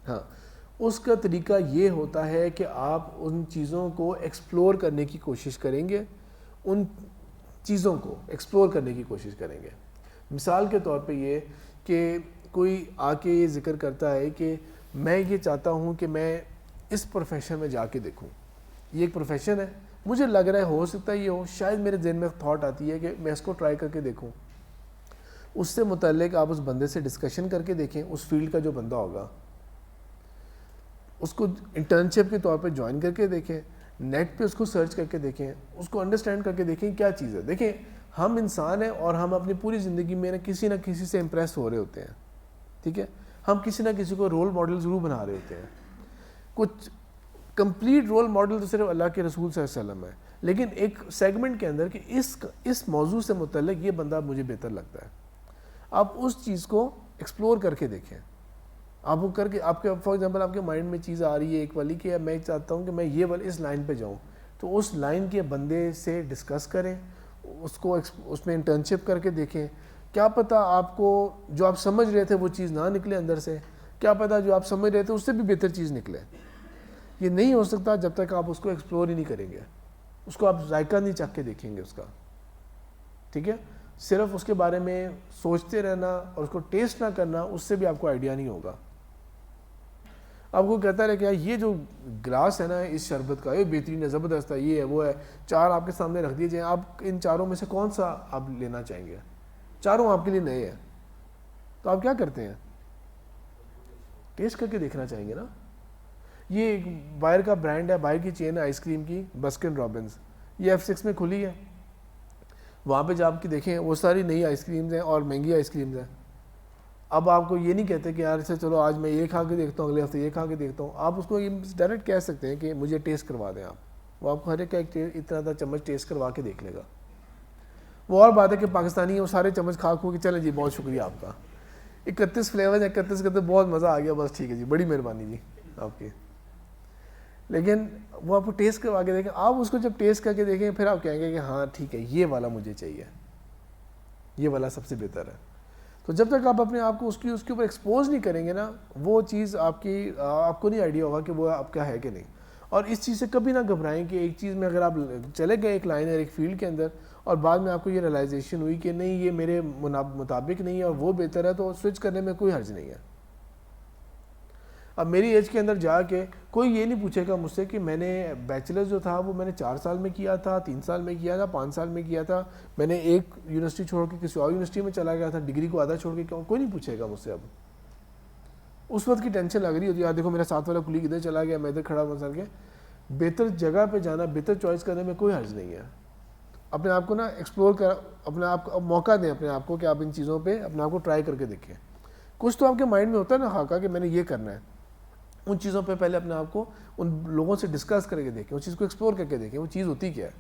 ہاں، اس کا طریقہ یہ ہوتا ہے کہ آپ ان چیزوں کو ایکسپلور کرنے کی کوشش کریں گے، ان چیزوں کو ایکسپلور کرنے کی کوشش کریں گے. مثال کے طور پہ یہ کہ کوئی آ کے یہ ذکر کرتا ہے کہ میں یہ چاہتا ہوں کہ میں اس پروفیشن میں جا کے دیکھوں. یہ ایک پروفیشن ہے، مجھے لگ رہا ہے ہو سکتا ہے یہ ہو، شاید میرے ذہن میں تھاٹ آتی ہے کہ میں اس کو ٹرائی کر کے دیکھوں. اس سے متعلق آپ اس بندے سے ڈسکشن کر کے دیکھیں، اس فیلڈ کا جو بندہ ہوگا اس کو انٹرنشپ کے طور پہ جوائن کر کے دیکھیں، نیٹ پہ اس کو سرچ کر کے دیکھیں، اس کو انڈرسٹینڈ کر کے دیکھیں کیا چیز ہے. دیکھیں ہم انسان ہیں اور ہم اپنی پوری زندگی میں نہ کسی سے امپریس ہو رہے ہوتے ہیں. ٹھیک ہے، ہم کسی نہ کسی کو رول ماڈل ضرور بنا رہے ہوتے ہیں. کچھ کمپلیٹ رول ماڈل تو صرف اللہ کے رسول صلی اللہ علیہ وسلم ہے، لیکن ایک سیگمنٹ کے اندر کہ اس موضوع سے متعلق یہ بندہ مجھے بہتر لگتا ہے. آپ اس چیز کو ایکسپلور کر کے دیکھیں. آپ وہ کر کے آپ کے فار ایگزامپل آپ کے مائنڈ میں چیز آ رہی ہے ایک والی کہ میں چاہتا ہوں کہ میں یہ والی اس لائن پہ جاؤں، تو اس لائن کے بندے سے ڈسکس کریں، اس کو اس میں انٹرنشپ کر کے دیکھیں. کیا پتہ آپ کو جو آپ سمجھ رہے تھے وہ چیز نہ نکلے اندر سے، کیا پتہ جو آپ سمجھ رہے تھے اس سے بھی بہتر چیز نکلے. یہ نہیں ہو سکتا جب تک آپ اس کو ایکسپلور ہی نہیں کریں گے، اس کو آپ ذائقہ نہیں چکھ کے دیکھیں گے اس کا. ٹھیک ہے، صرف اس کے بارے میں سوچتے رہنا اور اس کو ٹیسٹ نہ کرنا، اس سے بھی آپ کو آئیڈیا نہیں ہوگا. آپ کو کہتا رہے کہ یہ جو گلاس ہے نا اس شربت کا، یہ بہترین ہے، زبردست ہے، یہ ہے وہ ہے، 4 آپ کے سامنے رکھ دیے جائیں، آپ ان 4 میں سے کون سا آپ لینا چاہیں گے؟ 4 آپ کے لیے نئے ہیں، تو آپ کیا کرتے ہیں؟ ٹیسٹ کر کے دیکھنا چاہیں گے نا. یہ ایک باہر کا برانڈ ہے، باہر کی چین ہے آئس کریم کی، بسکن رابنس، یہ F6 میں کھلی ہے. وہاں پہ جا کے دیکھیں وہ ساری نئی آئس کریمز ہیں اور مہنگی آئس کریمز ہیں. اب آپ کو یہ نہیں کہتے کہ یار سے چلو آج میں یہ کھا کے دیکھتا ہوں، اگلے ہفتے یہ کھا کے دیکھتا ہوں. آپ اس کو ڈائریکٹ کہہ سکتے ہیں کہ مجھے ٹیسٹ کروا دیں آپ. وہ آپ کو ہر ایک اتنا تھا چمچ ٹیسٹ کروا کے دیکھ لے گا. وہ اور بات ہے کہ پاکستانی ہیں وہ سارے چمچ کھا کھو کے چلیں جی بہت شکریہ آپ کا، 31 فلیور 31 کا تو بہت مزہ آ گیا، بس ٹھیک ہے جی بڑی مہربانی جی آپ کی. لیکن وہ آپ کو ٹیسٹ کروا کے دیکھیں. آپ اس کو جب ٹیسٹ کر کے دیکھیں پھر آپ کہیں گے کہ ہاں ٹھیک ہے یہ والا مجھے چاہیے، یہ والا سب سے بہتر ہے. تو جب تک آپ اپنے آپ کو اس کے اوپر ایکسپوز نہیں کریں گے نا، وہ چیز آپ کو نہیں آئیڈیا ہوگا کہ وہ آپ کا ہے کہ نہیں. اور اس چیز سے کبھی نہ گھبرائیں کہ ایک چیز میں اگر آپ چلے گئے ایک لائن ہے ایک فیلڈ کے اندر اور بعد میں آپ کو یہ ریلائزیشن ہوئی کہ نہیں یہ میرے مطابق نہیں ہے اور وہ بہتر ہے، تو سوئچ کرنے میں کوئی حرج نہیں ہے. اب میری ایج کے اندر جا کے کوئی یہ نہیں پوچھے گا مجھ سے کہ میں نے بیچلر جو تھا وہ میں نے 4 سال میں کیا تھا، 3 سال میں کیا تھا، 5 سال میں کیا تھا، میں نے ایک یونیورسٹی چھوڑ کے کسی اور یونیورسٹی میں چلا گیا تھا، ڈگری کو آدھا چھوڑ کے. کوئی نہیں پوچھے گا مجھ سے. اب اس وقت کی ٹینشن لگ رہی ہوتی ہے، یار دیکھو میرا ساتھ والا کلیگ ادھر چلا گیا، میں ادھر کھڑا ہوا کر کے. بہتر جگہ پہ جانا، بہتر چوائس کرنے میں کوئی حرج نہیں ہے. اپنے آپ کو نا ایکسپلور کر، اپنے آپ کو موقع دیں اپنے آپ کو کہ آپ ان چیزوں پہ اپنے آپ کو ٹرائی کر کے دیکھیں. کچھ تو آپ کے مائنڈ میں ہوتا ہے نا خاکہ کہ میں نے یہ کرنا ہے، ان چیزوں پہ پہلے اپنے آپ کو ان لوگوں سے ڈسکس کر کے دیکھیں، اس چیز کو ایکسپلور کر کے دیکھیں وہ چیز ہوتی کیا ہے.